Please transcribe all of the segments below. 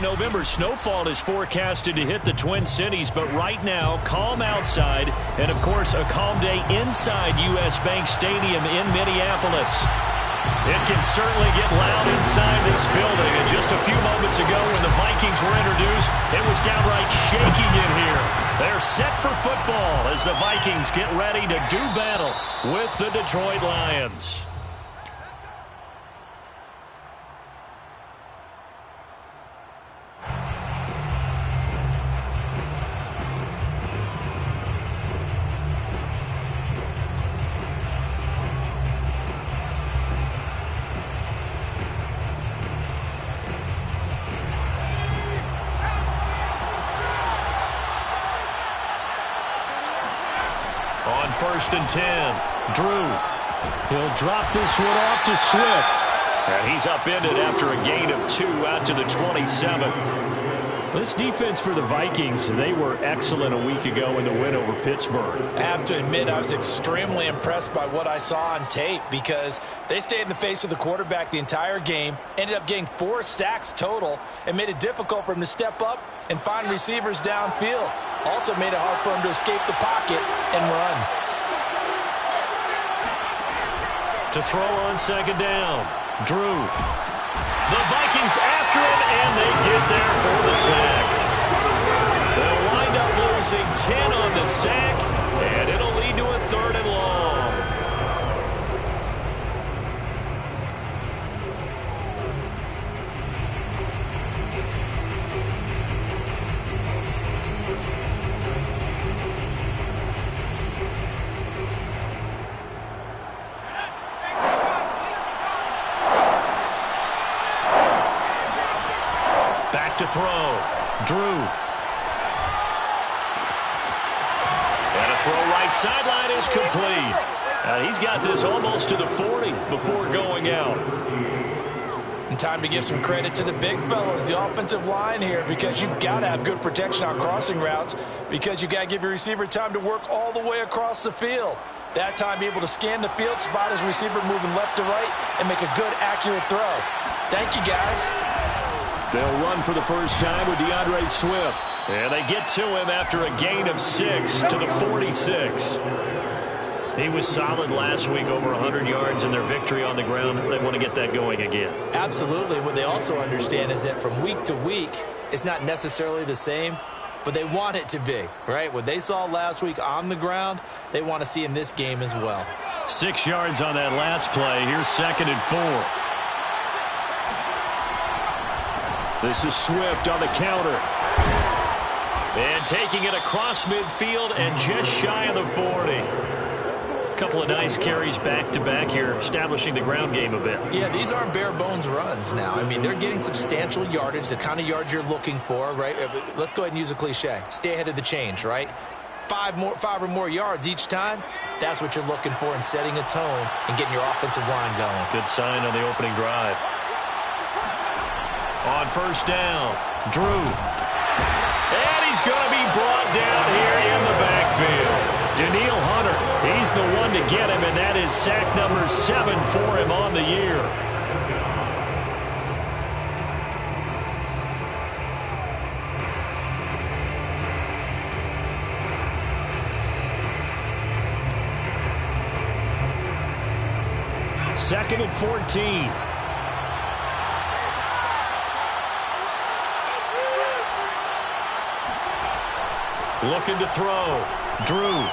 November. Snowfall is forecasted to hit the Twin Cities, but right now, calm outside, and of course, a calm day inside U.S. Bank Stadium in Minneapolis. It can certainly get loud inside this building. And just a few moments ago when the Vikings were introduced, it was downright shaking in here. They're set for football as the Vikings get ready to do battle with the Detroit Lions. On 1st and 10, Drew. He'll drop this one off to Swift. And he's upended after a gain of 2 out to the 27. This defense for the Vikings, they were excellent a week ago in the win over Pittsburgh. I have to admit, I was extremely impressed by what I saw on tape because they stayed in the face of the quarterback the entire game, ended up getting 4 sacks total, and made it difficult for him to step up and find receivers downfield. Also made it hard for him to escape the pocket and run. To throw on 2nd down, Drew. The Vikings after him, and they get there for the sack. They'll wind up losing 10 on the sack, and it'll lead to a 3rd and long. To throw, Drew. And a throw right sideline is complete. And he's got this almost to the 40 before going out. And time to give some credit to the big fellows, the offensive line here, because you've got to have good protection on crossing routes because you've got to give your receiver time to work all the way across the field. That time be able to scan the field, spot his receiver moving left to right, and make a good, accurate throw. Thank you, guys. They'll run for the first time with DeAndre Swift. And they get to him after a gain of 6 to the 46. He was solid last week, over 100 yards in their victory on the ground. They want to get that going again. Absolutely. What they also understand is that from week to week, it's not necessarily the same, but they want it to be, right? What they saw last week on the ground, they want to see in this game as well. 6 yards on that last play. Here's 2nd and 4. This is Swift on the counter. And taking it across midfield and just shy of the 40. A couple of nice carries back-to-back here, establishing the ground game a bit. Yeah, these aren't bare-bones runs now. I mean, they're getting substantial yardage, the kind of yards you're looking for, right? Let's go ahead and use a cliche. Stay ahead of the change, right? 5 or more yards each time, that's what you're looking for in setting a tone and getting your offensive line going. Good sign on the opening drive. On 1st down, Drew. And he's going to be brought down here in the backfield. Daniil Hunter, he's the one to get him, and that is sack number 7 for him on the year. Second and 14. Looking to throw. Drew.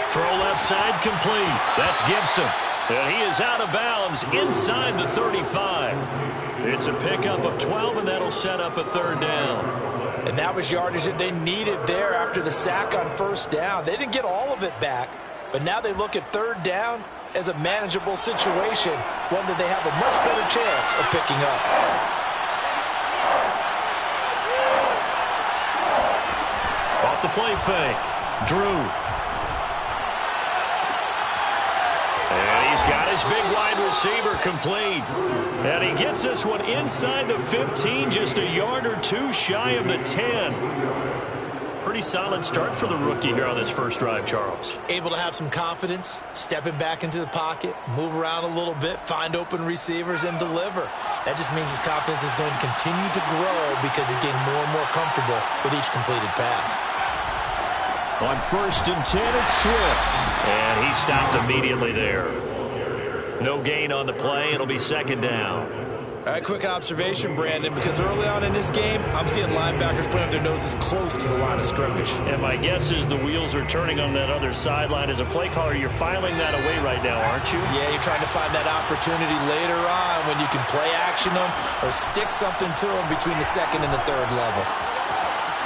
Throw left side complete. That's Gibson. And he is out of bounds inside the 35. It's a pickup of 12, and that'll set up a 3rd down. And that was yardage that they needed there after the sack on 1st down. They didn't get all of it back, but now they look at 3rd down as a manageable situation, one that they have a much better chance of picking up. Off the play fake, Drew. And he's got his big wide receiver complete. And he gets this one inside the 15, just a yard or two shy of the 10. Pretty solid start for the rookie here on this first drive, Charles. Able to have some confidence, stepping back into the pocket, move around a little bit, find open receivers, and deliver. That just means his confidence is going to continue to grow because he's getting more and more comfortable with each completed pass. On 1st and 10, it's Swift. And he stopped immediately there. No gain on the play. It'll be 2nd down. All right, quick observation, Brandon, because early on in this game, I'm seeing linebackers putting up their noses close to the line of scrimmage. And my guess is the wheels are turning on that other sideline. As a play caller, you're filing that away right now, aren't you? Yeah, you're trying to find that opportunity later on when you can play action them or stick something to them between the 2nd and the 3rd level.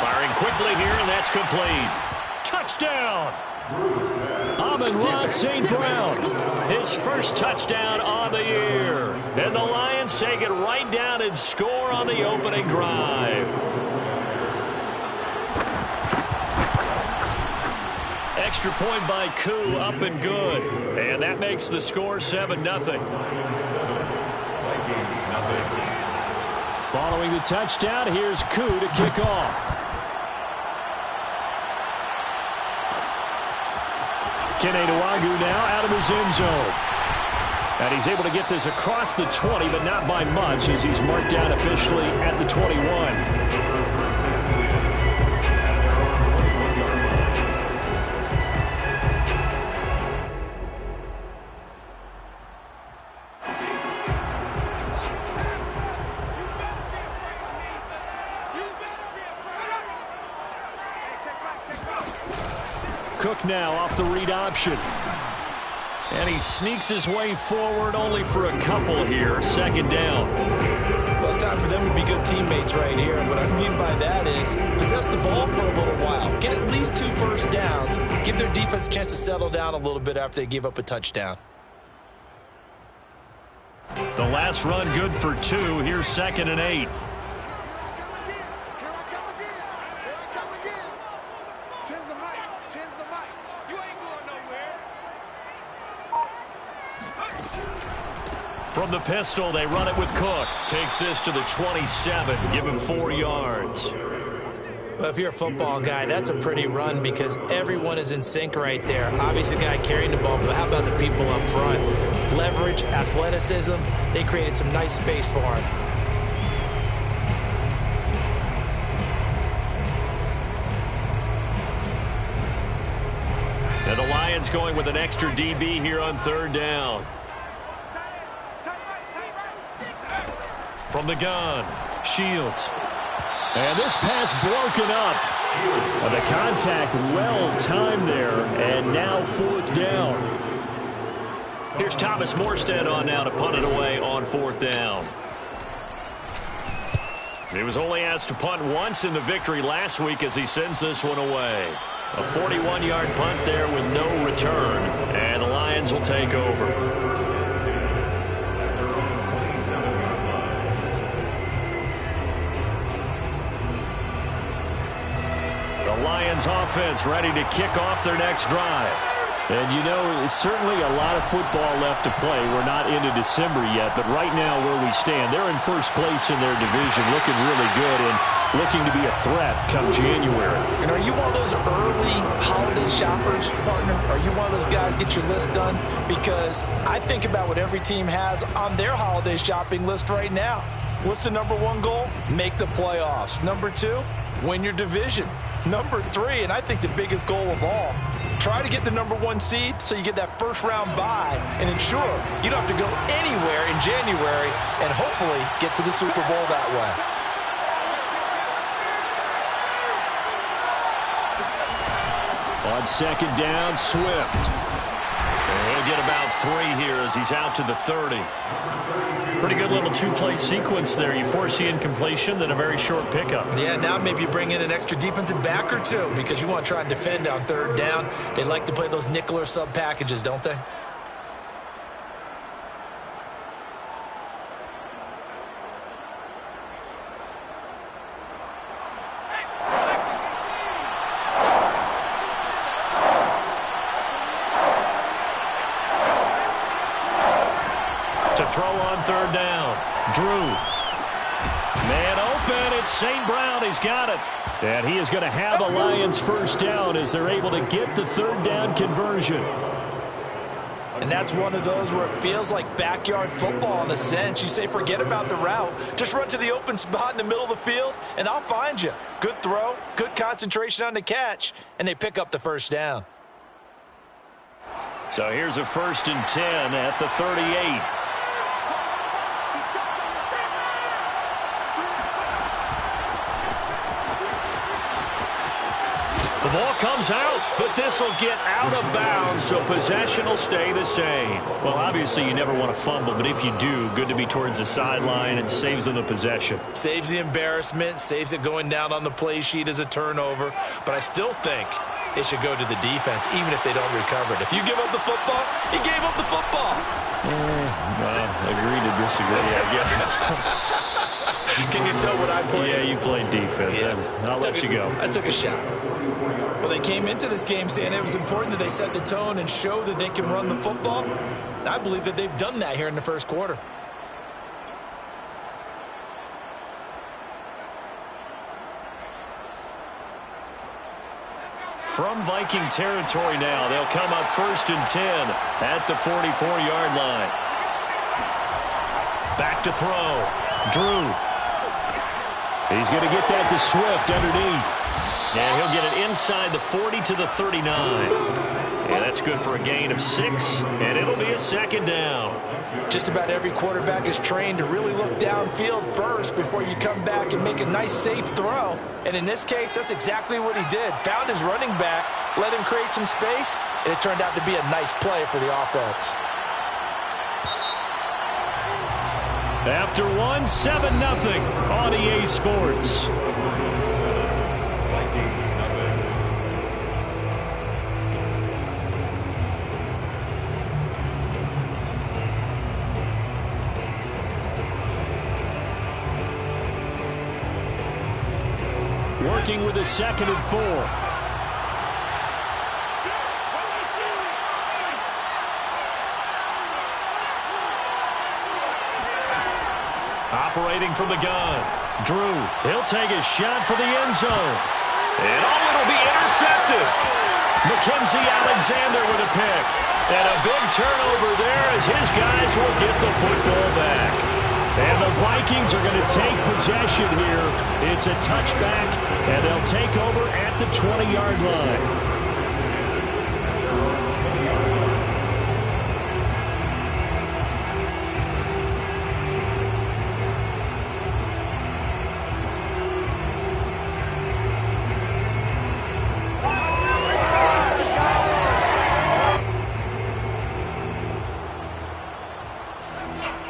Firing quickly here, and that's complete. Touchdown! Amon-Ra St. Brown, his first touchdown on the year. And the Lions take it right down and score on the opening drive. Extra point by Koo, up and good. And that makes the score 7-0. Following the touchdown, here's Koo to kick off. Kene Nwagu now out of his end zone. And he's able to get this across the 20, but not by much as he's marked down officially at the 21. Cook now off the read option. And he sneaks his way forward only for a couple here. 2nd down. Well, it's time for them to be good teammates right here. And what I mean by that is possess the ball for a little while. Get at least 2 first downs. Give their defense a chance to settle down a little bit after they give up a touchdown. The last run good for 2. Here's 2nd and 8. From the pistol, they run it with Cook. Takes this to the 27. Give him 4 yards. Well, if you're a football guy, that's a pretty run because everyone is in sync right there. Obviously, the guy carrying the ball, but how about the people up front? Leverage, athleticism, they created some nice space for him. And the Lions going with an extra DB here on 3rd down. From the gun, Shields. And this pass broken up. The contact well timed there, and now 4th down. Here's Thomas Morstead on now to punt it away on 4th down. He was only asked to punt once in the victory last week as he sends this one away. A 41-yard punt there with no return, and the Lions will take over. Lions offense ready to kick off their next drive. And, you know, it's certainly a lot of football left to play. We're not into December yet, but right now where we stand, they're in first place in their division, looking really good and looking to be a threat come January. And are you one of those early holiday shoppers, partner? Are you one of those guys get your list done? Because I think about what every team has on their holiday shopping list right now. What's the #1 goal? Make the playoffs. #2, win your division. #3, and I think the biggest goal of all, try to get the #1 seed so you get that first-round bye and ensure you don't have to go anywhere in January and hopefully get to the Super Bowl that way. On 2nd down, Swift. And he'll get about 3 here as he's out to the 30. Pretty good little 2-play sequence there. You force the incompletion, then a very short pickup. Yeah, now maybe you bring in an extra defensive back or 2 because you want to try and defend on 3rd down. They like to play those nickel or sub packages, don't they? To throw on 3rd down. Drew. Man open. It's It's St. Brown. He's got it. And he is going to have a Lions first down as they're able to get the third down conversion. And that's one of those where it feels like backyard football in a sense. You say forget about the route. Just run to the open spot in the middle of the field, and I'll find you. Good throw, good concentration on the catch, and they pick up the first down. So here's a 1st and 10 at the 38. The ball comes out, but this will get out of bounds, so possession will stay the same. Well, obviously you never want to fumble, but if you do, good to be towards the sideline. It saves them the possession. Saves the embarrassment, saves it going down on the play sheet as a turnover. But I still think it should go to the defense, even if they don't recover it. If you give up the football, you gave up the football. Well, agree to disagree, I guess. Can you tell what I played? Yeah, you played defense. Yeah. I'll let you go. I took a shot. Well, they came into this game saying it was important that they set the tone and show that they can run the football. And I believe that they've done that here in the first quarter. From Viking territory now, they'll come up 1st and 10 at the 44-yard line. Back to throw. Drew. He's going to get that to Swift underneath. And he'll get it inside the 40 to the 39. And that's good for a gain of 6, and it'll be a 2nd down. Just about every quarterback is trained to really look downfield first before you come back and make a nice, safe throw. And in this case, that's exactly what he did. Found his running back, let him create some space, and it turned out to be a nice play for the offense. After 7-0 on EA Sports. Working with a 2nd and 4. Operating from the gun. Drew, he'll take a shot for the end zone. And it'll be intercepted. Mackenzie Alexander with a pick. And a big turnover there as his guys will get the football back. And the Vikings are going to take possession here. It's a touchback, and they'll take over at the 20-yard line.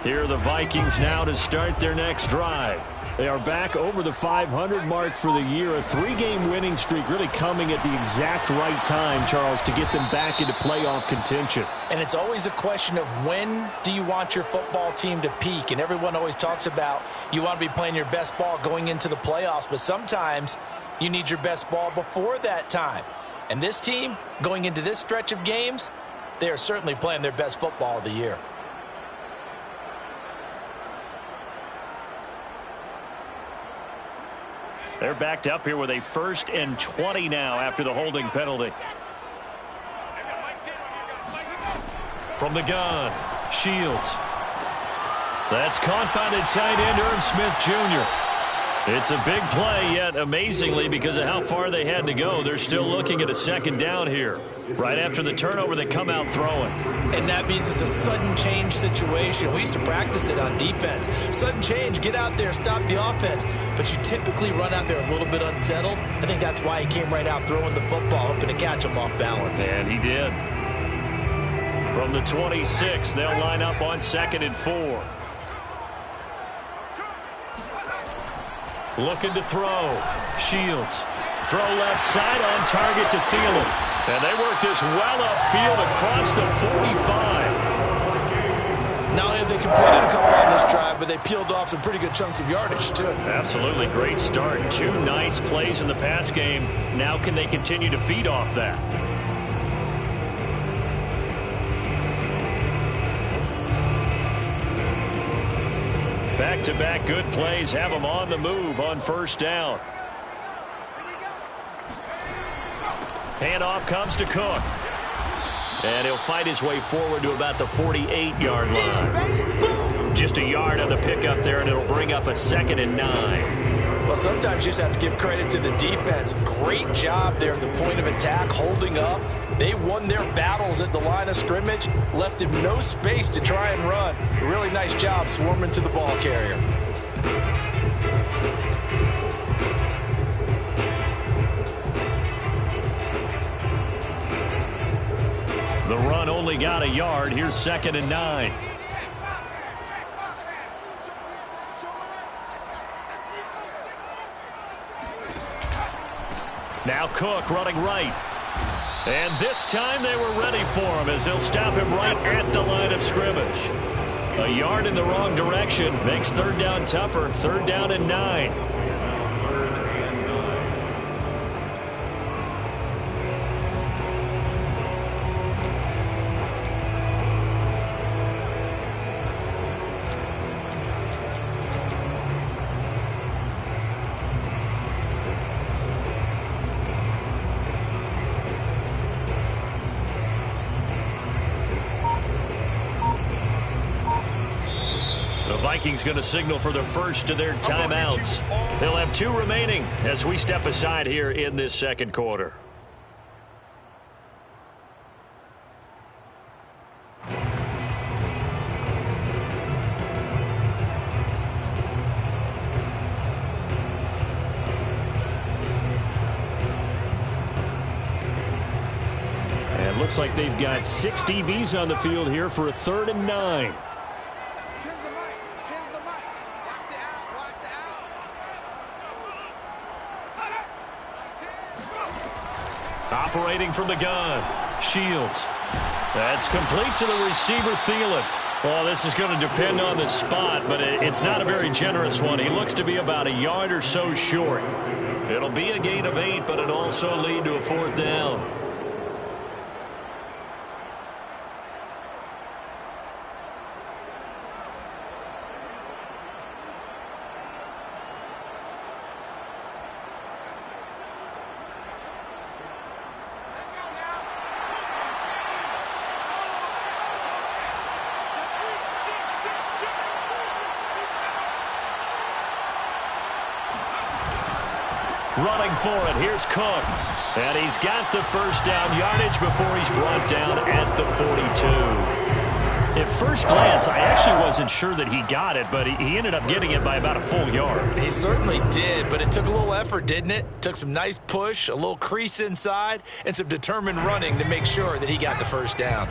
Here are the Vikings now to start their next drive. They are back over the 500 mark for the year. A 3-game winning streak really coming at the exact right time, Charles, to get them back into playoff contention. And it's always a question of when do you want your football team to peak? And everyone always talks about you want to be playing your best ball going into the playoffs, but sometimes you need your best ball before that time. And this team, going into this stretch of games, they are certainly playing their best football of the year. They're backed up here with a 1st and 20 now after the holding penalty. From the gun, Shields. That's caught by the tight end, Irv Smith Jr. It's a big play, yet amazingly, because of how far they had to go, they're still looking at a 2nd down here. Right after the turnover, they come out throwing. And that means it's a sudden change situation. We used to practice it on defense. Sudden change, get out there, stop the offense. But you typically run out there a little bit unsettled. I think that's why he came right out throwing the football, hoping to catch him off balance. And he did. From the 26, they'll line up on 2nd and 4. Looking to throw. Shields. Throw left side on target to Thielen. And they work this well upfield across the 45. Not only have they completed a couple on this drive, but they peeled off some pretty good chunks of yardage, too. Absolutely. Great start. 2 nice plays in the pass game. Now can they continue to feed off that? Back-to-back good plays have him on the move on first down. Handoff comes to Cook. And he'll fight his way forward to about the 48-yard line. Just a yard on the pickup there, and it'll bring up a 2nd and 9. Well, sometimes you just have to give credit to the defense. Great job there at the point of attack, holding up. They won their battles at the line of scrimmage, left him no space to try and run. A really nice job swarming to the ball carrier. The run only got a yard. Here's 2nd and 9. Now Cook running right. And this time they were ready for him as they'll stop him right at the line of scrimmage. A yard in the wrong direction makes third down tougher. 3rd down and 9. Vikings going to signal for the first of their timeouts. They'll have 2 remaining as we step aside here in this second quarter. And it looks like they've got 6 DBs on the field here for a 3rd and 9. Operating from the gun. Shields. That's complete to the receiver, Thielen. Well, this is going to depend on the spot, but it's not a very generous one. He looks to be about a yard or so short. It'll be a gain of 8, but it'll also lead to a 4th down. Running for it. Here's Cook. And he's got the first down yardage before he's brought down at the 42. At first glance, I actually wasn't sure that he got it, but he ended up getting it by about a full yard. He certainly did, but it took a little effort, didn't it? Took some nice push, a little crease inside, and some determined running to make sure that he got the first down.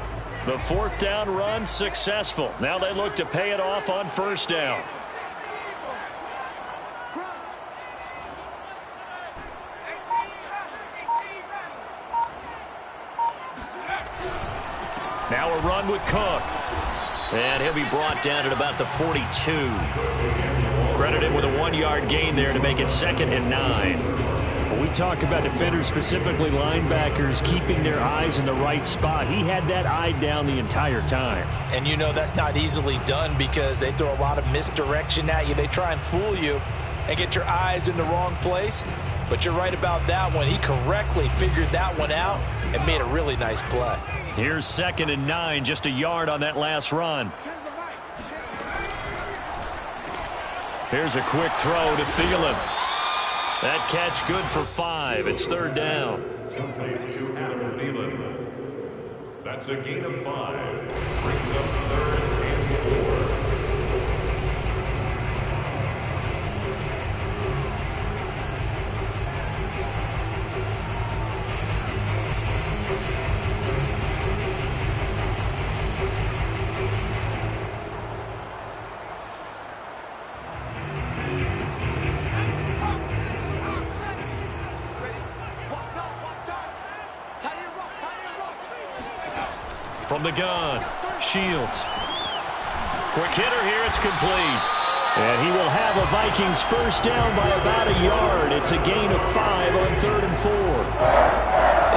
The 4th down run successful. Now they look to pay it off on first down. Now a run with Cook. And he'll be brought down at about the 42. Credited with a 1-yard gain there to make it 2nd and 9. When we talk about defenders, specifically linebackers, keeping their eyes in the right spot, he had that eye down the entire time. And you know that's not easily done because they throw a lot of misdirection at you. They try and fool you and get your eyes in the wrong place. But you're right about that one. He correctly figured that one out and made a really nice play. Here's 2nd and 9, just a yard on that last run. Here's a quick throw to Thielen. That catch good for 5. It's 3rd down. That's a gain of 5. Brings up 3rd and 4. From the gun, Shields. Quick hitter here, it's complete. And he will have a Vikings first down by about a yard. It's a gain of 5 on 3rd and 4.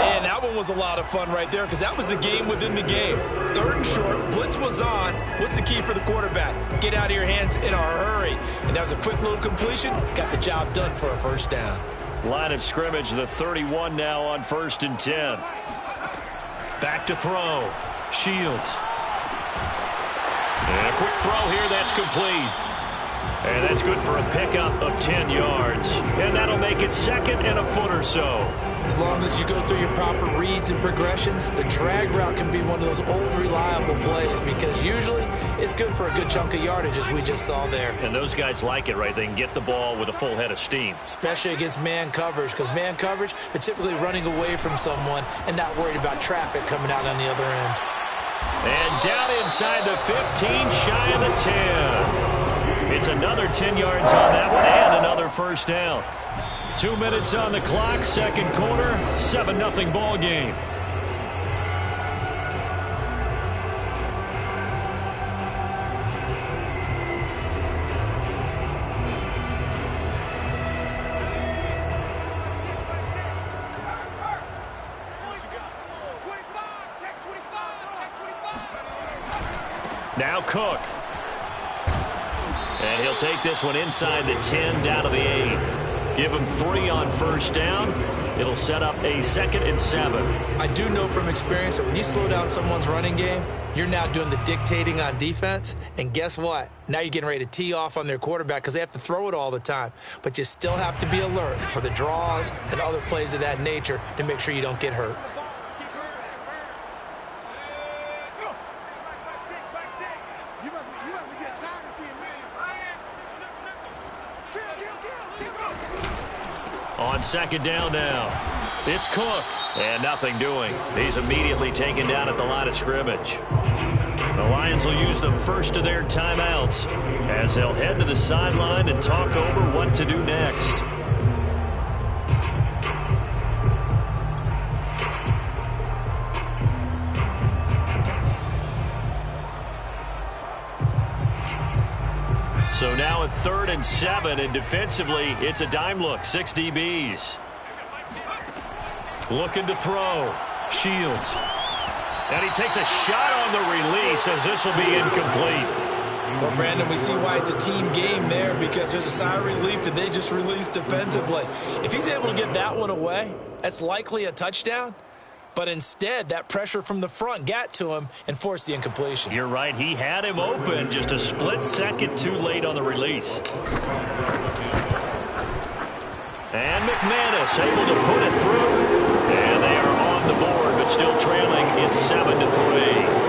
And that one was a lot of fun right there because that was the game within the game. 3rd and short, blitz was on. What's the key for the quarterback? Get out of your hands in a hurry. And that was a quick little completion. Got the job done for a first down. Line of scrimmage, the 31 now on 1st and 10. Back to throw. Shields. And a quick throw here, that's complete. And that's good for a pickup of 10 yards. And that'll make it 2nd and a foot or so. As long as you go through your proper reads and progressions, the drag route can be one of those old reliable plays because usually it's good for a good chunk of yardage as we just saw there. And those guys like it, right? They can get the ball with a full head of steam. Especially against man coverage because man coverage, they're typically running away from someone and not worried about traffic coming out on the other end. And down inside the 15, shy of the 10. It's another 10 yards on that one and another first down. 2 minutes on the clock, 2nd quarter, 7-0 ball game. Now Cook. And he'll take this one inside the 10, down to the 8. Give him 3 on first down. It'll set up a 2nd and 7. I do know from experience that when you slow down someone's running game, you're now doing the dictating on defense. And guess what? Now you're getting ready to tee off on their quarterback because they have to throw it all the time. But you still have to be alert for the draws and other plays of that nature to make sure you don't get hurt. On 2nd down now, it's Cook, and nothing doing. He's immediately taken down at the line of scrimmage. The Lions will use the first of their timeouts as they'll head to the sideline and talk over what to do next. So now a 3rd and 7, and defensively, it's a dime look. 6 DBs. Looking to throw. Shields. And he takes a shot on the release as this will be incomplete. Well, Brandon, we see why it's a team game there because there's a sigh of relief that they just released defensively. If he's able to get that one away, that's likely a touchdown. But instead, that pressure from the front got to him and forced the incompletion. You're right. He had him open. Just a split second too late on the release. And McManus able to put it through. And they are on the board, but still trailing. It's 7-3.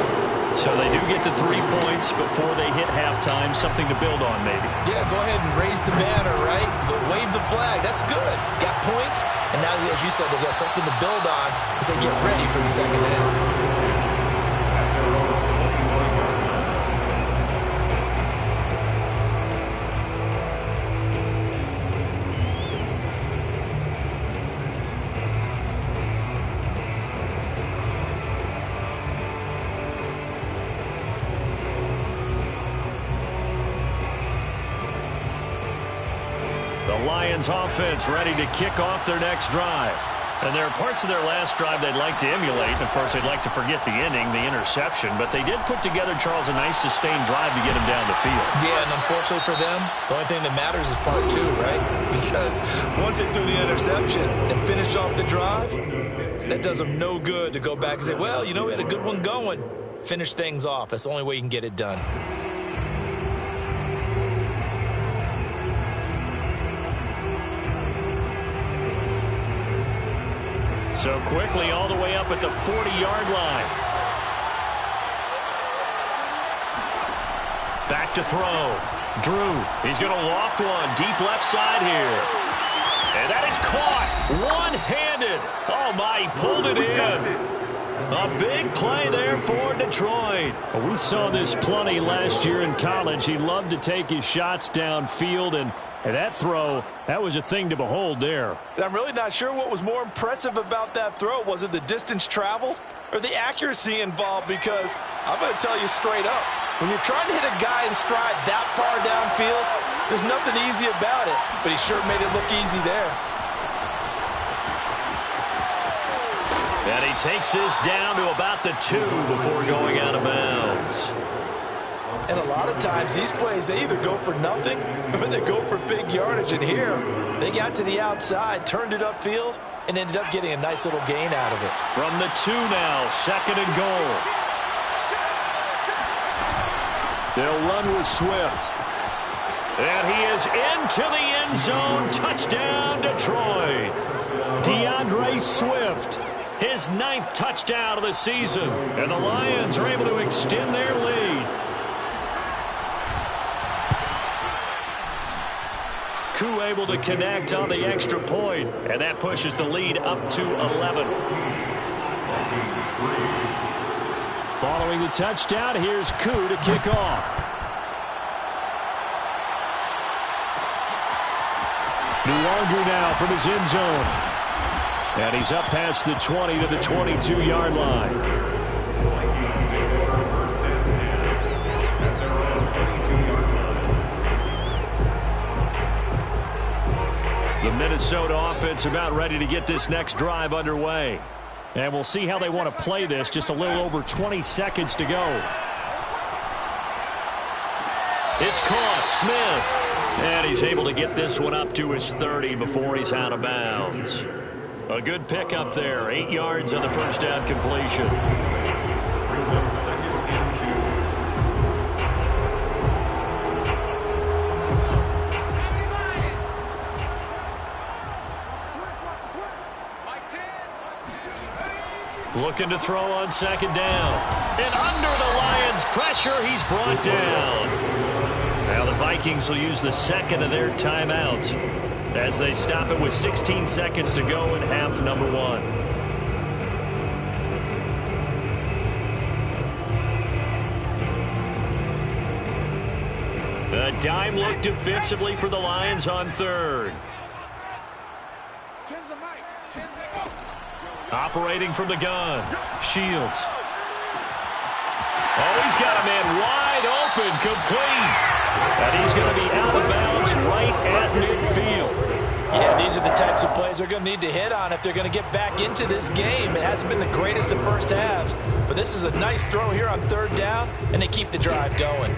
So they do get to 3 points before they hit halftime. Something to build on, maybe. Yeah, go ahead and raise the banner, right? Wave the flag. That's good. Got points. And now, as you said, they got something to build on as they get ready for the second half. Lions offense ready to kick off their next drive. And there are parts of their last drive they'd like to emulate. Of course, they'd like to forget the inning, the interception. But they did put together, Charles, a nice sustained drive to get him down the field. Yeah, and unfortunately for them, the only thing that matters is part 2, right? Because once they threw the interception and finished off the drive, that does them no good to go back and say, well, you know, we had a good one going. Finish things off. That's the only way you can get it done. So quickly all the way up at the 40-yard line. Back to throw. Drew, he's going to loft one. Deep left side here. And that is caught. One-handed. Oh, my, he pulled it in. A big play there for Detroit. We saw this plenty last year in college. He loved to take his shots downfield, and that throw, that was a thing to behold there. I'm really not sure what was more impressive about that throw. Was it the distance travel or the accuracy involved? Because I'm going to tell you straight up, when you're trying to hit a guy in stride that far downfield, there's nothing easy about it. But he sure made it look easy there. And he takes this down to about the 2 before going out of bounds. And a lot of times these plays, they either go for nothing or they go for big yardage. And here, they got to the outside, turned it upfield, and ended up getting a nice little gain out of it. From the 2 now, 2nd and goal. They'll run with Swift. And he is into the end zone. Touchdown, Detroit. DeAndre Swift, his 9th touchdown of the season. And the Lions are able to extend their lead. Koo able to connect on the extra point, and that pushes the lead up to 11. Following the touchdown, here's Koo to kick off. Luongo now from his end zone. And he's up past the 20 to the 22-yard line. The Minnesota offense about ready to get this next drive underway. And we'll see how they want to play this. Just a little over 20 seconds to go. It's caught. Smith. And he's able to get this one up to his 30 before he's out of bounds. A good pickup there. 8 yards on the first down completion. Brings up 2nd and 2. Looking to throw on 2nd down. And under the Lions' pressure, he's brought down. Now the Vikings will use the 2nd of their timeouts as they stop it with 16 seconds to go in half number 1. A dime look defensively for the Lions on 3rd. Operating from the gun. Shields. Oh, he's got a man wide open, complete. And he's going to be out of bounds right at midfield. Yeah, these are the types of plays they're going to need to hit on if they're going to get back into this game. It hasn't been the greatest of first halves, but this is a nice throw here on 3rd down, and they keep the drive going.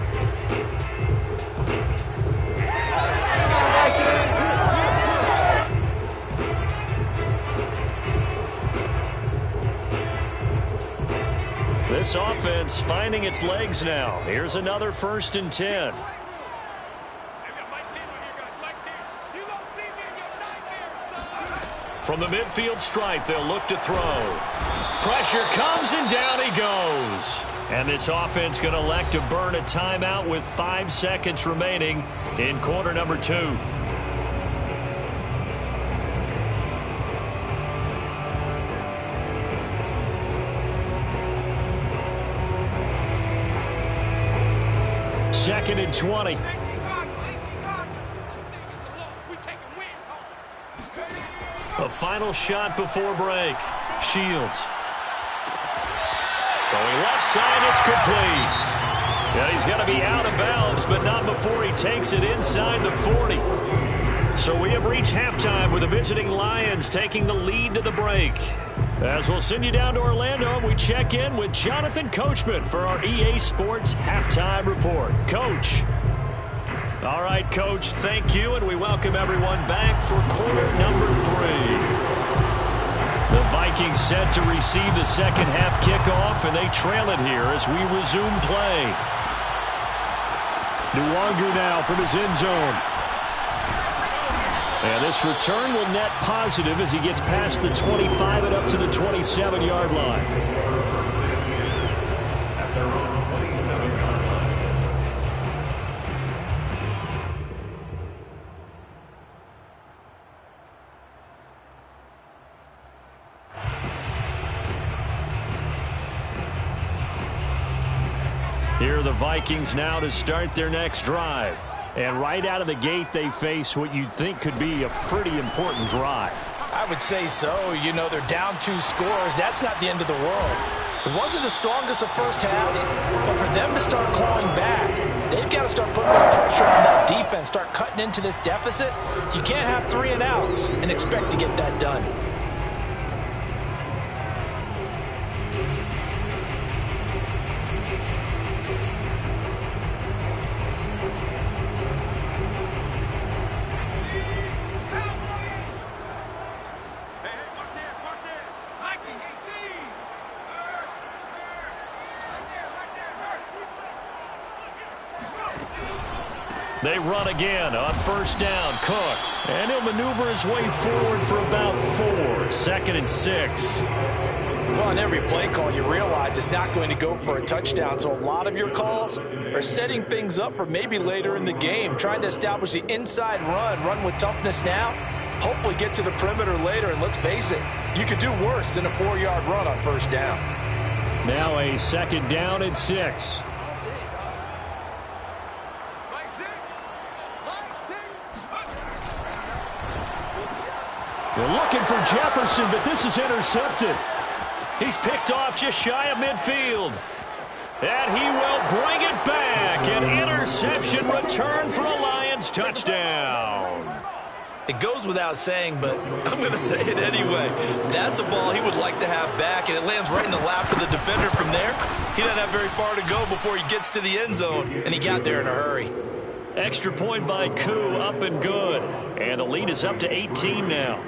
This offense finding its legs now. Here's another 1st and 10. From the midfield stripe, they'll look to throw. Pressure comes, and down he goes. And this offense going to elect to burn a timeout with 5 seconds remaining in quarter number 2. Second and 20. A final shot before break. Shields. Throwing left side, it's complete. Yeah, he's going to be out of bounds, but not before he takes it inside the 40. So we have reached halftime with the visiting Lions taking the lead to the break. As we'll send you down to Orlando, we check in with Jonathan Coachman for our EA Sports Halftime Report. Coach. All right, Coach, thank you, and we welcome everyone back for quarter number 3. The Vikings set to receive the second half kickoff, and they trail it here as we resume play. Luongo now from his end zone. And this return will net positive as he gets past the 25 and up to the 27-yard line. At their own 27-yard line. Here are the Vikings now to start their next drive. And right out of the gate, they face what you'd think could be a pretty important drive. I would say so. You know, they're down 2 scores. That's not the end of the world. It wasn't the strongest of first halves, but for them to start clawing back, they've got to start putting more pressure on that defense, start cutting into this deficit. You can't have 3 and outs and expect to get that done. They run again on first down. Cook. And he'll maneuver his way forward for about 4. 2nd and 6. Well, on every play call, you realize it's not going to go for a touchdown. So a lot of your calls are setting things up for maybe later in the game, trying to establish the inside run with toughness now, hopefully get to the perimeter later. And let's face it, you could do worse than a 4-yard run on first down. Now a 2nd down and 6. We're looking for Jefferson, but this is intercepted. He's picked off just shy of midfield. And he will bring it back. An interception return for a Lions touchdown. It goes without saying, but I'm going to say it anyway. That's a ball he would like to have back, and it lands right in the lap of the defender from there. He doesn't have very far to go before he gets to the end zone, and he got there in a hurry. Extra point by Koo, up and good. And the lead is up to 18 now.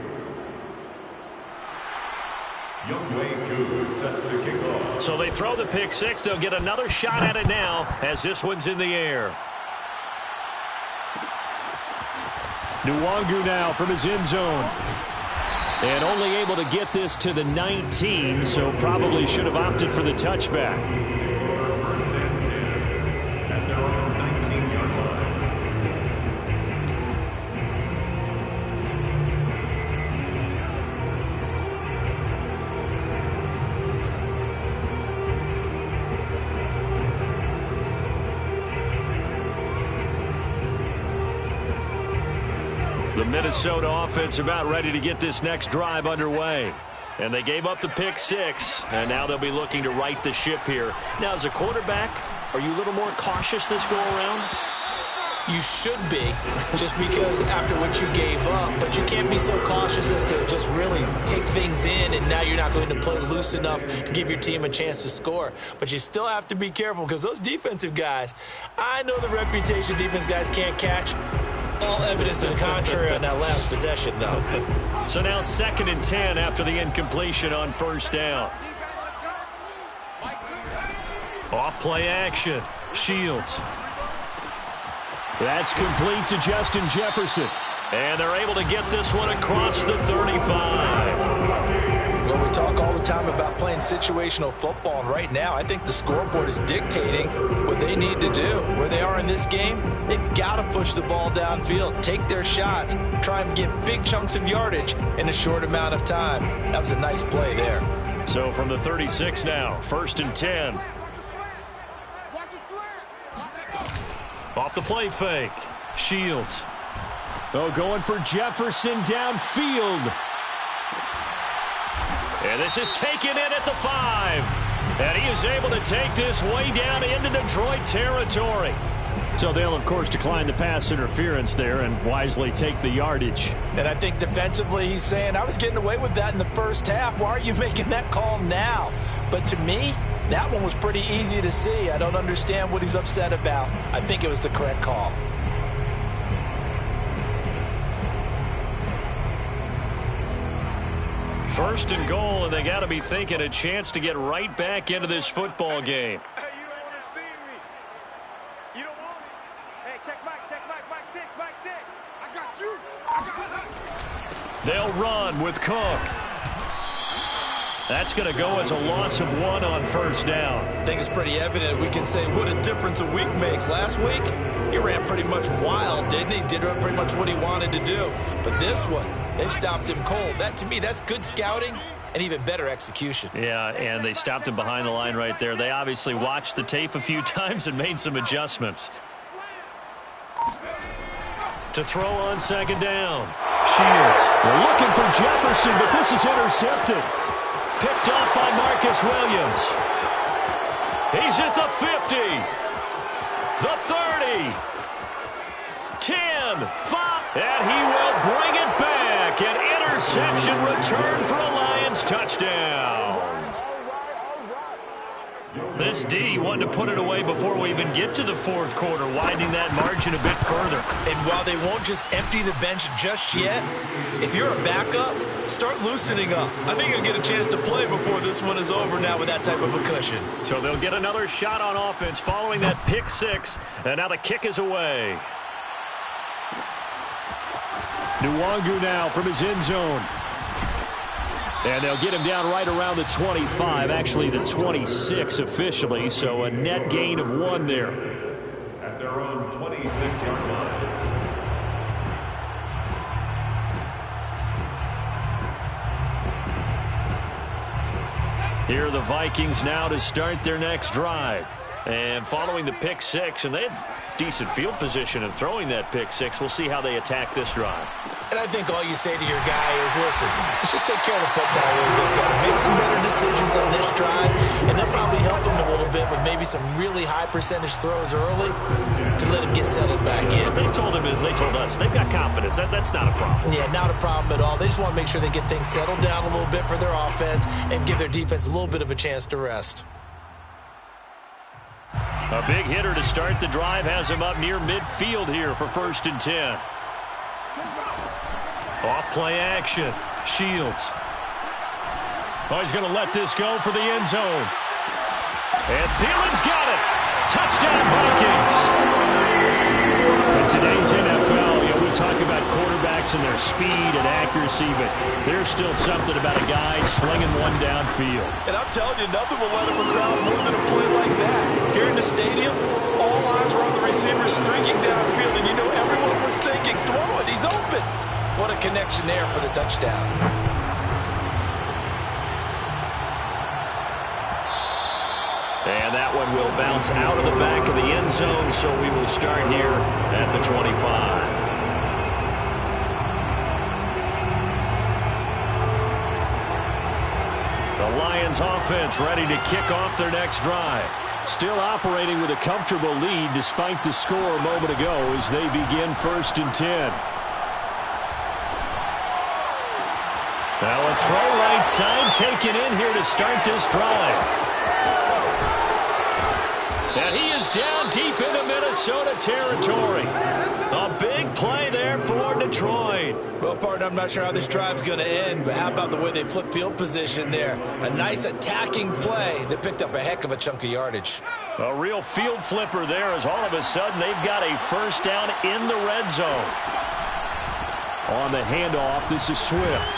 Set to kick off. So they throw the pick six. They'll get another shot at it now as this one's in the air. Nwangu now from his end zone. And only able to get this to the 19, so probably should have opted for the touchback. First and 10 at their own 19-yard line. The Minnesota offense about ready to get this next drive underway. And they gave up the pick six, and now they'll be looking to right the ship here. Now, as a quarterback, are you a little more cautious this go-around? You should be, just because after what you gave up, but you can't be so cautious as to just really take things in, and now you're not going to play loose enough to give your team a chance to score. But you still have to be careful, because those defensive guys, I know the reputation defense guys can't catch. All evidence to the contrary on that last possession, though. So now 2nd and 10 after the incompletion on first down. Off play action. Shields. That's complete to Justin Jefferson. And they're able to get this one across the 35. Well, we talk all the time about playing situational football, and right now I think the scoreboard is dictating what they need to do. Where they are in this game, they've got to push the ball downfield, take their shots, try and get big chunks of yardage in a short amount of time. That was a nice play there. So from the 36 now, 1st and 10. Off the play fake. Shields. Oh, going for Jefferson downfield. And this is taken in at the 5. And he is able to take this way down into Detroit territory. So they'll, of course, decline the pass interference there and wisely take the yardage. And I think defensively he's saying, I was getting away with that in the first half. Why are you making that call now? But to me, that one was pretty easy to see. I don't understand what he's upset about. I think it was the correct call. First and goal, and they got to be thinking a chance to get right back into this football game. Hey, you don't want to see me. You don't want me. Hey, check Mike 6, Mike 6. I got you. They'll run with Cook. That's going to go as a loss of 1 on first down. I think it's pretty evident. We can say what a difference a week makes. Last week, he ran pretty much wild, didn't he? Did pretty much what he wanted to do. But this one, they stopped him cold. That, to me, that's good scouting and even better execution. Yeah, and they stopped him behind the line right there. They obviously watched the tape a few times and made some adjustments. To throw on 2nd down. Shields. They're looking for Jefferson, but this is intercepted. Picked off by Marcus Williams. He's at the 50. The 30. 10. 5. And he will bring it back. An interception return for a Lions touchdown. This D wanted to put it away before we even get to the 4th quarter, widening that margin a bit further. And while they won't just empty the bench just yet, if you're a backup, start loosening up. I think you'll get a chance to play before this one is over now with that type of a cushion. So they'll get another shot on offense following that pick 6, and now the kick is away. Nwangu now from his end zone. And they'll get him down right around the 25, actually the 26 officially, so a net gain of 1 there. At their own 26-yard line. Here are the Vikings now to start their next drive. And following the pick 6, and they have decent field position in throwing that pick 6. We'll see how they attack this drive. And I think all you say to your guy is, listen, let's just take care of the football a little bit better. Make some better decisions on this drive, and they'll probably help him a little bit with maybe some really high percentage throws early to let him get settled back in. They told us they've got confidence. That's not a problem. Yeah, not a problem at all. They just want to make sure they get things settled down a little bit for their offense and give their defense a little bit of a chance to rest. A big hitter to start the drive has him up near midfield here for 1st and 10. Off play action. Shields. Oh, he's going to let this go for the end zone. And Thielen's got it. Touchdown, Vikings. In today's NFL, we talk about quarterbacks and their speed and accuracy, but there's still something about a guy slinging one downfield. And I'm telling you, nothing will let him crowd more than a play like that. Here in the stadium, all eyes were on the receiver streaking downfield, and you know everyone was thinking, throw it, he's open. What a connection there for the touchdown. And that one will bounce out of the back of the end zone, so we will start here at the 25. The Lions offense ready to kick off their next drive. Still operating with a comfortable lead despite the score a moment ago as they begin 1st and 10. Now a throw right side taken in here to start this drive. And he is down deep into Minnesota territory. A big play there for Detroit. Well, partner, I'm not sure how this drive's going to end, but how about the way they flip field position there? A nice attacking play that picked up a heck of a chunk of yardage. A real field flipper there as all of a sudden they've got a 1st down in the red zone. On the handoff, this is Swift.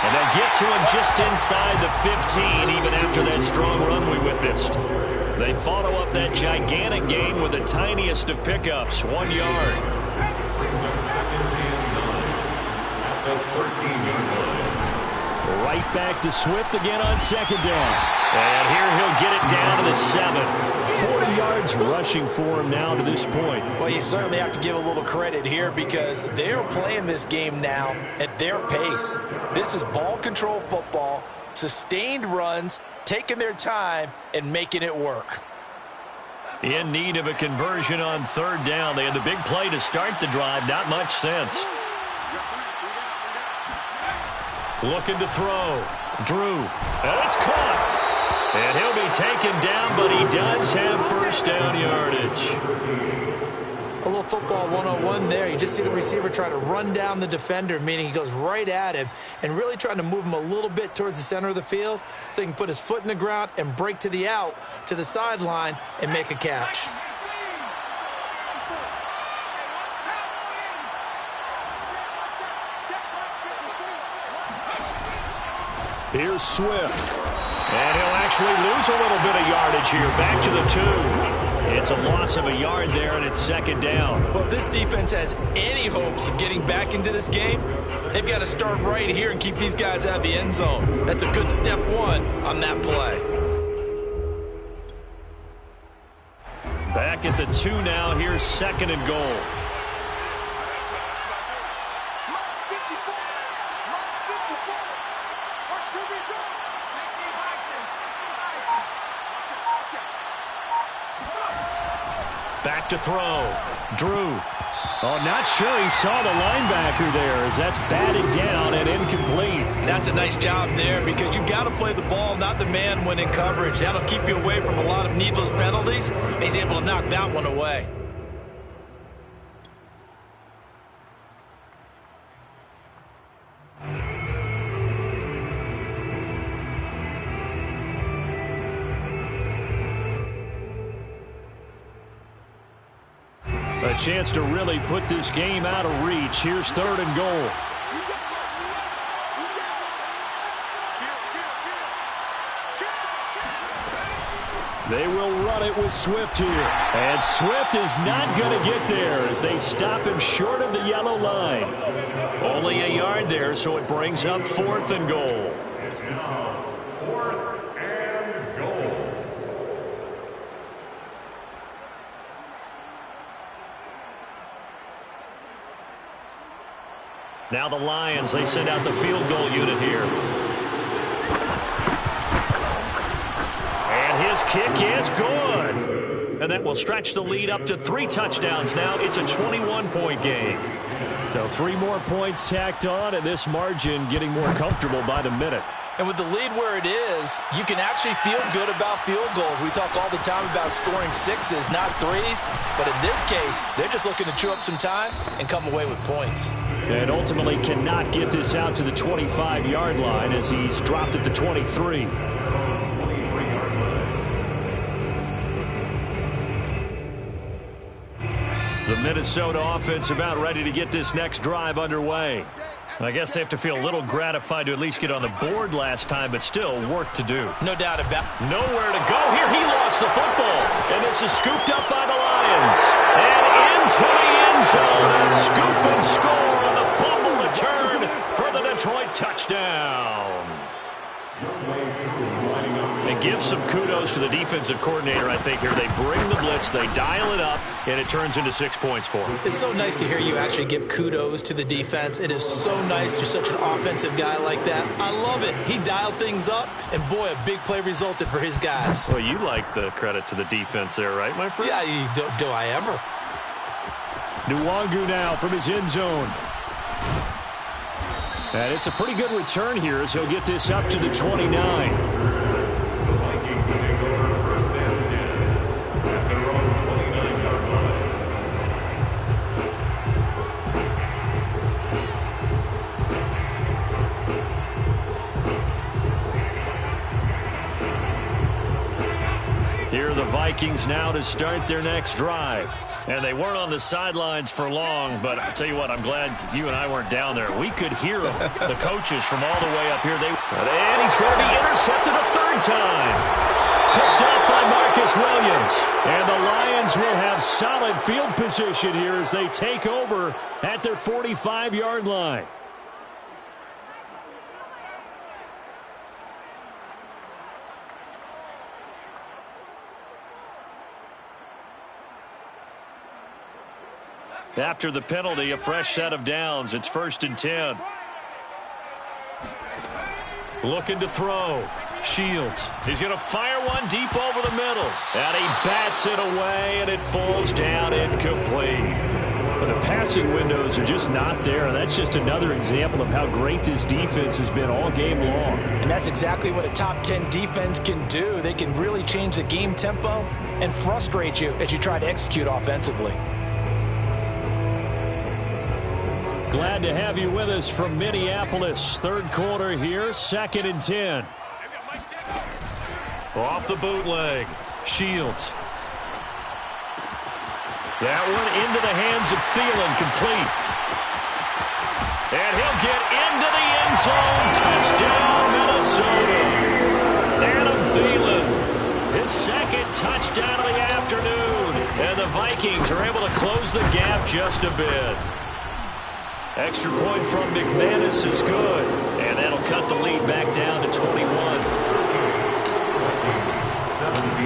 And they'll get to him just inside the 15, even after that strong run we witnessed. They follow up that gigantic gain with the tiniest of pickups, 1 yard. Brings up 2nd and 9 at the 13-yard line. Right back to Swift again on 2nd down. And here he'll get it down to the 7. 40 yards rushing for him now to this point. Well, you certainly have to give a little credit here because they're playing this game now at their pace. This is ball control football, sustained runs, taking their time and making it work. In need of a conversion on 3rd down. They had the big play to start the drive. Not much sense. Looking to throw. Drew. And it's caught. And he'll be taken down, but he does have 1st down yardage. A little football 101 there. You just see the receiver try to run down the defender, meaning he goes right at him and really trying to move him a little bit towards the center of the field so he can put his foot in the ground and break to the out, to the sideline, and make a catch. Here's Swift. And he'll actually lose a little bit of yardage here. Back to the 2. It's a loss of a yard there, and it's 2nd down. Well, if this defense has any hopes of getting back into this game, they've got to start right here and keep these guys out of the end zone. That's a good step 1 on that play. Back at the 2 now. Here's 2nd and goal. Back to throw. Drew. Oh, not sure he saw the linebacker there as that's batted down and incomplete. And that's a nice job there because you've got to play the ball, not the man when in coverage. That'll keep you away from a lot of needless penalties, and he's able to knock that one away. A A chance to really put this game out of reach. Here's 3rd and goal. They will run it with Swift here. And Swift is not going to get there as they stop him short of the yellow line. Only a yard there, so it brings up 4th and goal. It's now 4th and goal. Now the Lions, they send out the field goal unit here. And his kick is good. And that will stretch the lead up to 3 touchdowns now. It's a 21-point game. Now 3 more points tacked on, and this margin getting more comfortable by the minute. And with the lead where it is, you can actually feel good about field goals. We talk all the time about scoring 6s, not 3s. But in this case, they're just looking to chew up some time and come away with points. And ultimately cannot get this out to the 25-yard line as he's dropped at the 23. The Minnesota offense about ready to get this next drive underway. I guess they have to feel a little gratified to at least get on the board last time, but still work to do. No doubt about it. Nowhere to go here. He lost the football. And this is scooped up by the Lions. And into the end zone. A scoop and score on the fumble return for the Detroit touchdown. And give some kudos to the defensive coordinator, I think, here. They bring the blitz, they dial it up, and it turns into 6 points for them. It's so nice to hear you actually give kudos to the defense. It is so nice. You're such an offensive guy like that. I love it. He dialed things up, and boy, a big play resulted for his guys. Well, you like the credit to the defense there, right, my friend? Yeah, do I ever. Nwangu now from his end zone. And it's a pretty good return here as he'll get this up to the 29. Take over 1st and 10 at their own 29-yard line. Here are the Vikings now to start their next drive. And they weren't on the sidelines for long, but I'll tell you what, I'm glad you and I weren't down there. We could hear them, the coaches from all the way up here. And he's going to be intercepted a 3rd time. Picked up by Marcus Williams. And the Lions will have solid field position here as they take over at their 45-yard line. After the penalty, a fresh set of downs. It's 1st and 10. Looking to throw. Shields. He's going to fire one deep over the middle. And he bats it away, and it falls down incomplete. But the passing windows are just not there. And that's just another example of how great this defense has been all game long. And that's exactly what a top 10 defense can do. They can really change the game tempo and frustrate you as you try to execute offensively. Glad to have you with us from Minneapolis. 3rd quarter here, 2nd and 10. Off the bootleg. Shields. That one into the hands of Thielen, complete. And he'll get into the end zone. Touchdown, Minnesota. Adam Thielen, his 2nd touchdown of the afternoon. And the Vikings are able to close the gap just a bit. Extra point from McManus is good. And that'll cut the lead back down to 21.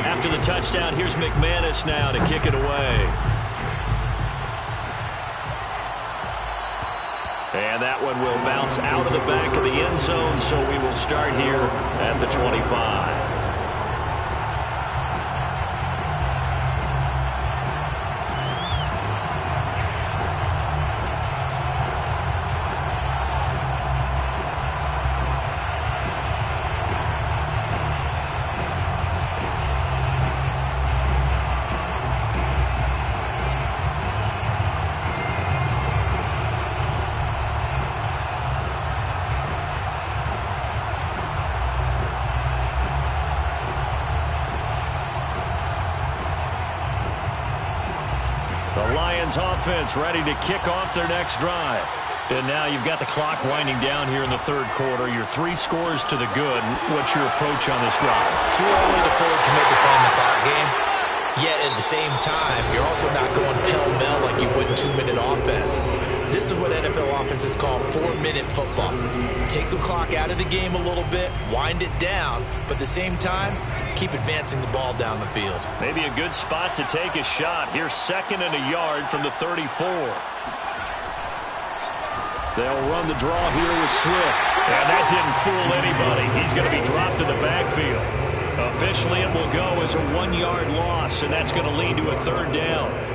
After the touchdown, here's McManus now to kick it away. And that one will bounce out of the back of the end zone, so we will start here at the 25. Lions offense ready to kick off their next drive. And now you've got the clock winding down here in the third quarter. You're 3 scores to the good. What's your approach on this drive? Too early to fully commit to playing the clock game. Yet at the same time, you're also not going pell-mell like you would in 2-minute offense. This is what NFL offenses call 4-minute football. Take the clock out of the game a little bit, wind it down, but at the same time, keep advancing the ball down the field. Maybe a good spot to take a shot. Here's 2nd and a yard from the 34. They'll run the draw here with Swift. And that didn't fool anybody. He's going to be dropped in the backfield. Officially, it will go as a 1-yard loss, and that's going to lead to a 3rd down.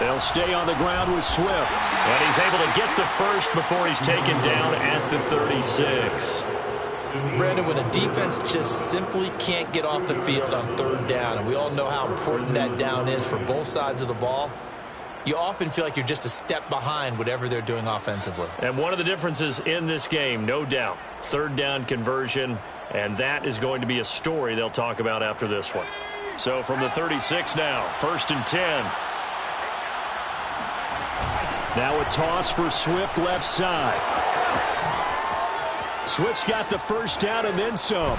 They'll stay on the ground with Swift. And he's able to get the first before he's taken down at the 36. Brandon, when a defense just simply can't get off the field on 3rd down, and we all know how important that down is for both sides of the ball, you often feel like you're just a step behind whatever they're doing offensively. And one of the differences in this game, no doubt, 3rd down conversion, and that is going to be a story they'll talk about after this one. So from the 36 now, 1st and 10. Now a toss for Swift left side. Swift's got the first down and then some.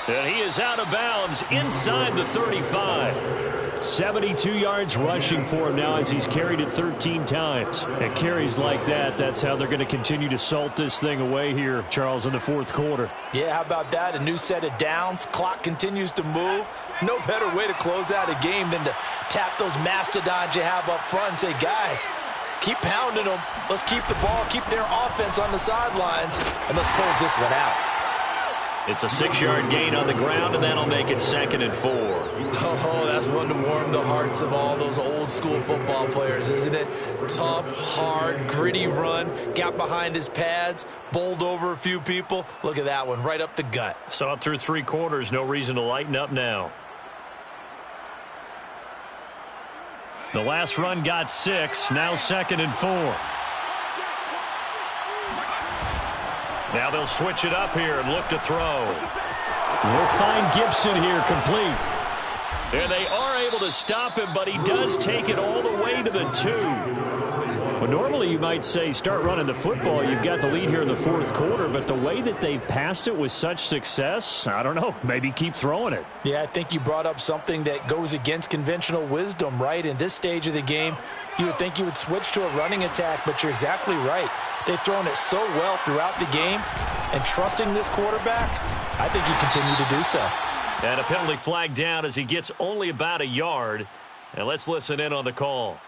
And he is out of bounds inside the 35. 72 yards rushing for him now as he's carried it 13 times. And carries like that, that's how they're going to continue to salt this thing away here, Charles, in the 4th quarter. Yeah, how about that? A new set of downs. Clock continues to move. No better way to close out a game than to tap those mastodons you have up front and say, guys, keep pounding them. Let's keep the ball, keep their offense on the sidelines, and let's close this one out. It's a 6-yard gain on the ground, and that'll make it 2nd and 4. Oh, that's one to warm the hearts of all those old-school football players, isn't it? Tough, hard, gritty run, got behind his pads, bowled over a few people. Look at that one, right up the gut. Saw it through 3 quarters, no reason to lighten up now. The last run got 6, now 2nd and 4. Now they'll switch it up here and look to throw. We'll find Gibson here complete. And they are able to stop him, but he does take it all the way to the 2. Well, normally you might say start running the football. You've got the lead here in the 4th quarter, but the way that they've passed it with such success, I don't know, maybe keep throwing it. Yeah, I think you brought up something that goes against conventional wisdom, right? In this stage of the game, you would think you would switch to a running attack, but you're exactly right. They've thrown it so well throughout the game, and trusting this quarterback, I think he continued to do so. And a penalty flag down as he gets only about a yard. And let's listen in on the call.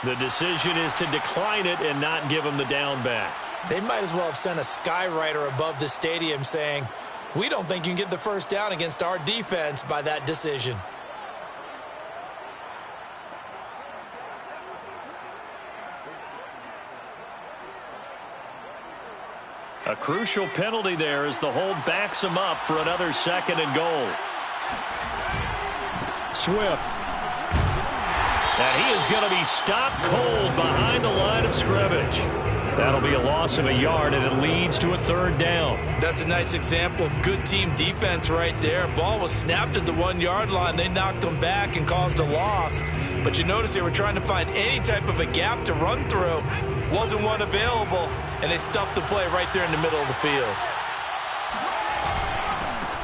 The decision is to decline it and not give him the down back. They might as well have sent a skywriter above the stadium saying, we don't think you can get the first down against our defense by that decision. A crucial penalty there as the hold backs him up for another 2nd and goal. Swift. And he is going to be stopped cold behind the line of scrimmage. That'll be a loss of a yard, and it leads to a 3rd down. That's a nice example of good team defense right there. Ball was snapped at the 1-yard line. They knocked him back and caused a loss. But you notice they were trying to find any type of a gap to run through. Wasn't one available, and they stuffed the play right there in the middle of the field.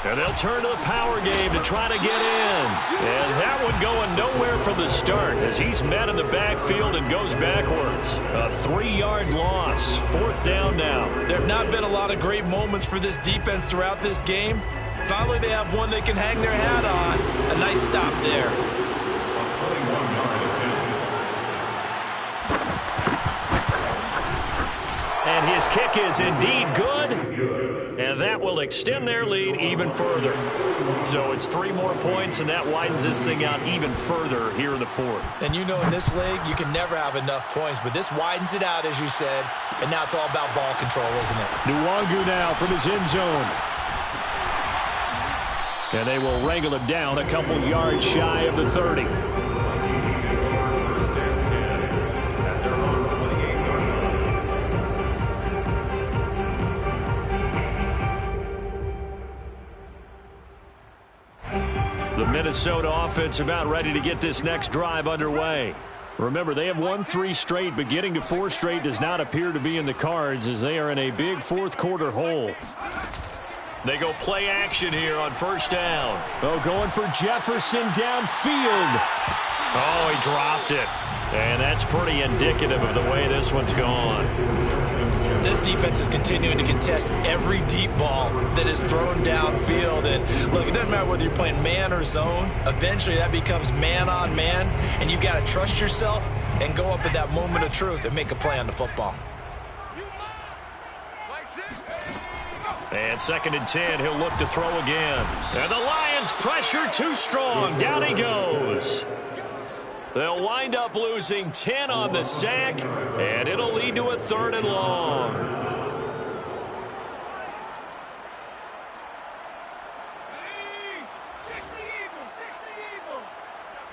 And they'll turn to the power game to try to get in. And that one going nowhere from the start as he's met in the backfield and goes backwards. A 3-yard loss. 4th down now. There have not been a lot of great moments for this defense throughout this game. Finally, they have one they can hang their hat on. A nice stop there. And his kick is indeed good. And that will extend their lead even further. So it's 3 more points, and that widens this thing out even further here in the fourth. And you know in this league, you can never have enough points. But this widens it out, as you said. And now it's all about ball control, isn't it? Nwangu now from his end zone. And they will wrangle it down a couple yards shy of the 30. The Minnesota offense about ready to get this next drive underway. Remember, they have won 3 straight, but getting to 4 straight does not appear to be in the cards as they are in a big fourth quarter hole. They go play action here on first down. Oh, going for Jefferson downfield. Oh, he dropped it. And that's pretty indicative of the way this one's gone. This defense is continuing to contest every deep ball that is thrown downfield. And look, it doesn't matter whether you're playing man or zone. Eventually that becomes man on man. And you got to trust yourself and go up at that moment of truth and make a play on the football. And 2nd and 10, he'll look to throw again. And the Lions pressure too strong. Down he goes. They'll wind up losing 10 on the sack, and it'll lead to a 3rd and long.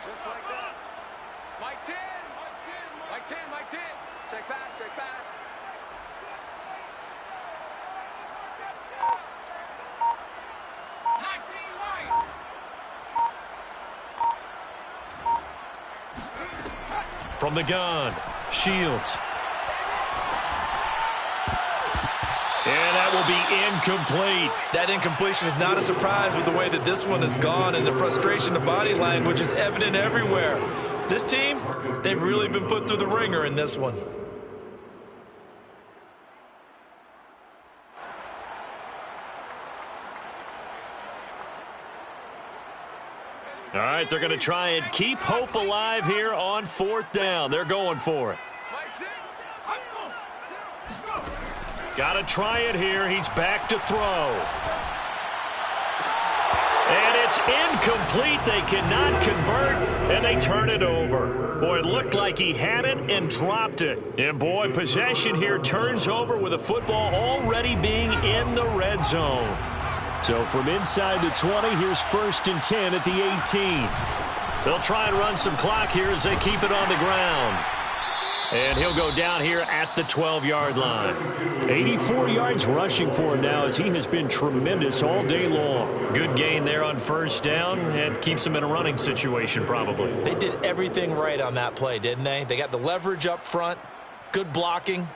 Just like that. Mike 10. Mike 10, Mike 10. Check back, check back. From the gun, Shields. And that will be incomplete. That incompletion is not a surprise with the way that this one has gone, and the frustration of body language is evident everywhere. This team, they've really been put through the ringer in this one. All right, they're going to try and keep hope alive here on 4th down. They're going for it. Got to try it here. He's back to throw. And it's incomplete. They cannot convert, and they turn it over. Boy, it looked like he had it and dropped it. And, boy, possession here turns over with the football already being in the red zone. So from inside the 20, here's 1st and 10 at the 18. They'll try and run some clock here as they keep it on the ground. And he'll go down here at the 12-yard line. 84 yards rushing for him now as he has been tremendous all day long. Good gain there on 1st down and keeps him in a running situation probably. They did everything right on that play, didn't they? They got the leverage up front, good blocking.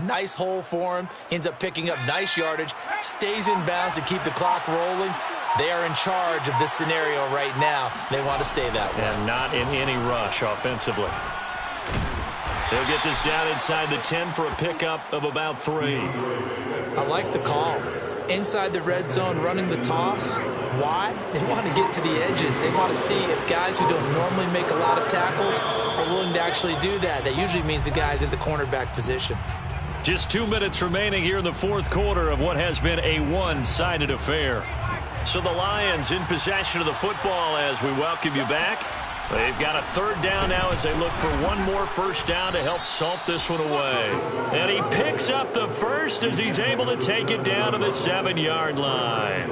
Nice hole for him. Ends up picking up nice yardage. Stays in bounds to keep the clock rolling. They are in charge of this scenario right now. They want to stay that way. And not in any rush offensively. They'll get this down inside the 10 for a pickup of about 3. I like the call. Inside the red zone, running the toss. Why? They want to get to the edges. They want to see if guys who don't normally make a lot of tackles are willing to actually do that. That usually means the guys at the cornerback position. Just 2 minutes remaining here in the 4th quarter of what has been a one-sided affair. So the Lions in possession of the football as we welcome you back. They've got a 3rd down now as they look for one more 1st down to help salt this one away. And he picks up the 1st as he's able to take it down to the 7-yard line.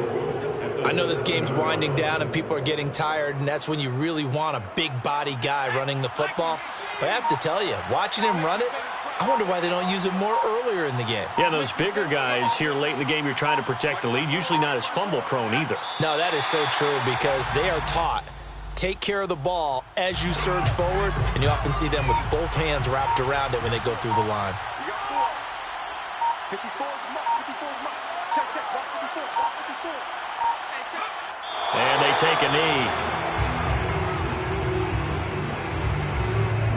I know this game's winding down and people are getting tired, and that's when you really want a big body guy running the football. But I have to tell you, watching him run it, I wonder why they don't use him more earlier in the game. Yeah, those bigger guys here late in the game, you're trying to protect the lead, usually not as fumble prone either. No, that is so true because they are taught. Take care of the ball as you surge forward, and you often see them with both hands wrapped around it when they go through the line. You got 4. 54 is mark, 54 is mark. Check, check, walk 54, walk 54. Hey, check. And they take a knee.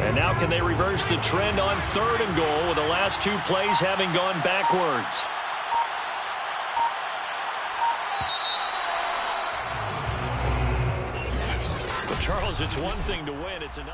And now can they reverse the trend on 3rd and goal with the last 2 plays having gone backwards? But Charles, it's one thing to win, it's another.